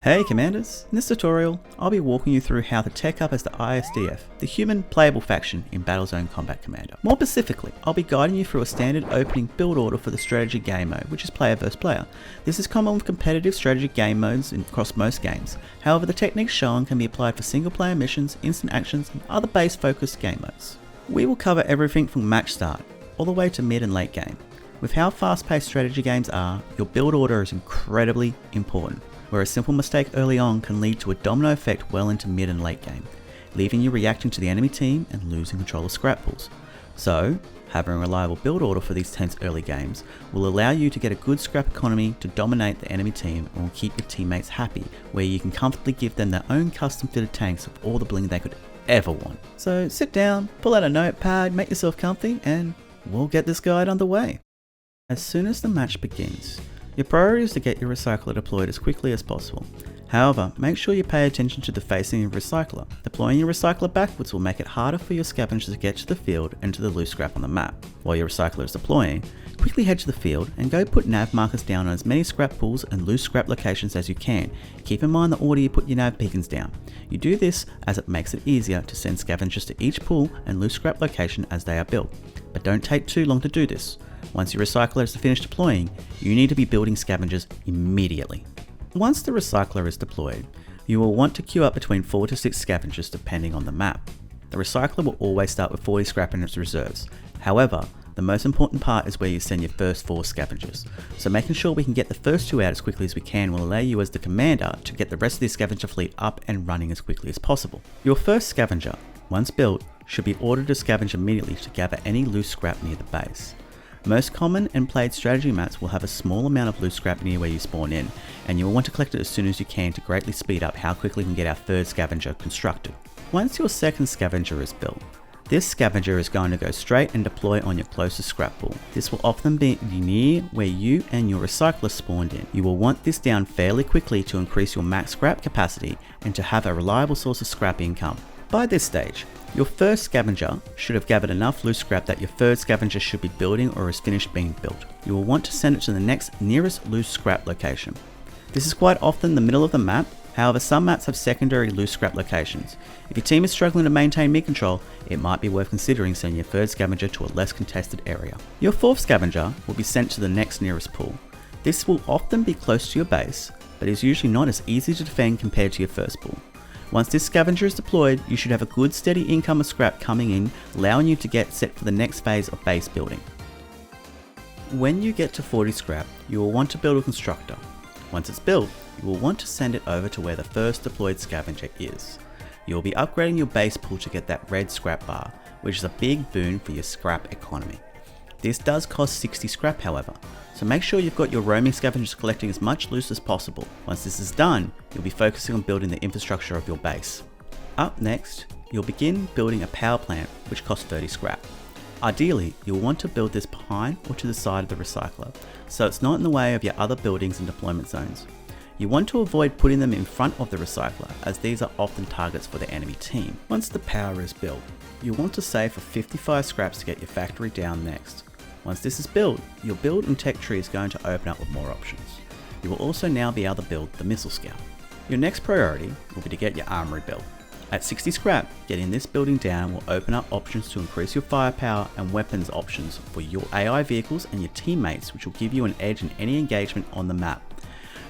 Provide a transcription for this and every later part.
Hey Commanders! In this tutorial, I'll be walking you through how to tech up as the ISDF, the human playable faction in Battlezone Combat Commander. More specifically, I'll be guiding you through a standard opening build order for the strategy game mode, which is player versus player. This is common with competitive strategy game modes across most games. However, the techniques shown can be applied for single player missions, instant actions, and other base focused game modes. We will cover everything from match start, all the way to mid and late game. With how fast paced strategy games are, your build order is incredibly important, where a simple mistake early on can lead to a domino effect well into mid and late game, leaving you reacting to the enemy team and losing control of scrap pools. So, having a reliable build order for these tense early games will allow you to get a good scrap economy to dominate the enemy team and will keep your teammates happy, where you can comfortably give them their own custom fitted tanks of all the bling they could ever want. So sit down, pull out a notepad, make yourself comfy, and we'll get this guide underway. As soon as the match begins, your priority is to get your recycler deployed as quickly as possible. However, make sure you pay attention to the facing of your recycler. Deploying your recycler backwards will make it harder for your scavengers to get to the field and to the loose scrap on the map. While your recycler is deploying, quickly head to the field and go put nav markers down on as many scrap pools and loose scrap locations as you can. Keep in mind the order you put your nav beacons down. You do this as it makes it easier to send scavengers to each pool and loose scrap location as they are built. But don't take too long to do this. Once your recycler is finished deploying, you need to be building scavengers immediately. Once the recycler is deployed, you will want to queue up between 4 to 6 scavengers depending on the map. The recycler will always start with 40 scrap in its reserves. However, the most important part is where you send your first 4 scavengers. So making sure we can get the first 2 out as quickly as we can will allow you as the commander to get the rest of the scavenger fleet up and running as quickly as possible. Your first scavenger, once built, should be ordered to scavenge immediately to gather any loose scrap near the base. Most common and played strategy maps will have a small amount of loose scrap near where you spawn in, and you will want to collect it as soon as you can to greatly speed up how quickly we can get our third scavenger constructed. Once your second scavenger is built, this scavenger is going to go straight and deploy on your closest scrap pool. This will often be near where you and your recycler spawned in. You will want this down fairly quickly to increase your max scrap capacity and to have a reliable source of scrap income. By this stage, your first scavenger should have gathered enough loose scrap that your third scavenger should be building or is finished being built. You will want to send it to the next nearest loose scrap location. This is quite often the middle of the map, however some maps have secondary loose scrap locations. If your team is struggling to maintain mid control, it might be worth considering sending your third scavenger to a less contested area. Your fourth scavenger will be sent to the next nearest pool. This will often be close to your base, but is usually not as easy to defend compared to your first pool. Once this scavenger is deployed, you should have a good steady income of scrap coming in, allowing you to get set for the next phase of base building. When you get to 40 scrap, you will want to build a constructor. Once it's built, you will want to send it over to where the first deployed scavenger is. You will be upgrading your base pool to get that red scrap bar, which is a big boon for your scrap economy. This does cost 60 scrap however, so make sure you've got your roaming scavengers collecting as much loot as possible. Once this is done, you'll be focusing on building the infrastructure of your base. Up next, you'll begin building a power plant which costs 30 scrap. Ideally, you'll want to build this behind or to the side of the recycler, so it's not in the way of your other buildings and deployment zones. You want to avoid putting them in front of the recycler, as these are often targets for the enemy team. Once the power is built, you'll want to save for 55 scraps to get your factory down next. Once this is built, your build and tech tree is going to open up with more options. You will also now be able to build the missile scout. Your next priority will be to get your armory built. At 60 scrap, getting this building down will open up options to increase your firepower and weapons options for your AI vehicles and your teammates, which will give you an edge in any engagement on the map.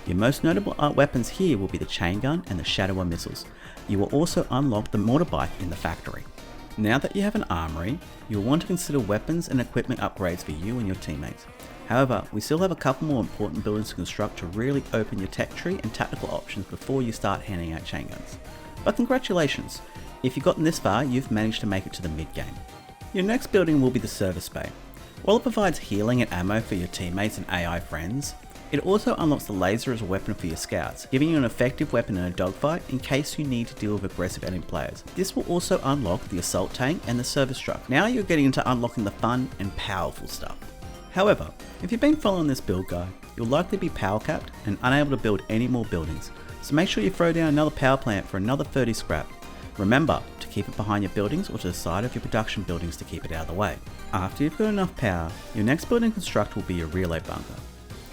Your most notable weapons here will be the chain gun and the shadower missiles. You will also unlock the mortar bike in the factory. Now that you have an armory, you'll want to consider weapons and equipment upgrades for you and your teammates. However, we still have a couple more important buildings to construct to really open your tech tree and tactical options before you start handing out chain guns. But congratulations! If you've gotten this far, you've managed to make it to the mid game. Your next building will be the service bay. While it provides healing and ammo for your teammates and AI friends, it also unlocks the laser as a weapon for your scouts, giving you an effective weapon in a dogfight in case you need to deal with aggressive enemy players. This will also unlock the assault tank and the service truck. Now you're getting into unlocking the fun and powerful stuff. However, if you've been following this build guide, you'll likely be power capped and unable to build any more buildings, so make sure you throw down another power plant for another 30 scrap. Remember to keep it behind your buildings or to the side of your production buildings to keep it out of the way. After you've got enough power, your next building construct will be your relay bunker.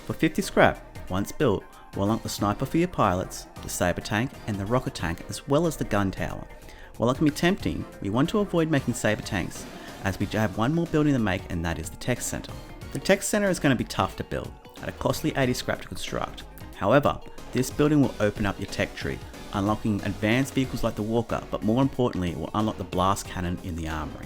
For 50 scrap, once built, We'll unlock the sniper for your pilots, the saber tank and the rocket tank, as well as the gun tower. While that can be tempting, we want to avoid making saber tanks, as we have one more building to make, and that is the tech center. The tech center is going to be tough to build, at a costly 80 scrap to construct. However, this building will open up your tech tree, unlocking advanced vehicles like the Walker, but more importantly, it will unlock the blast cannon in the armory.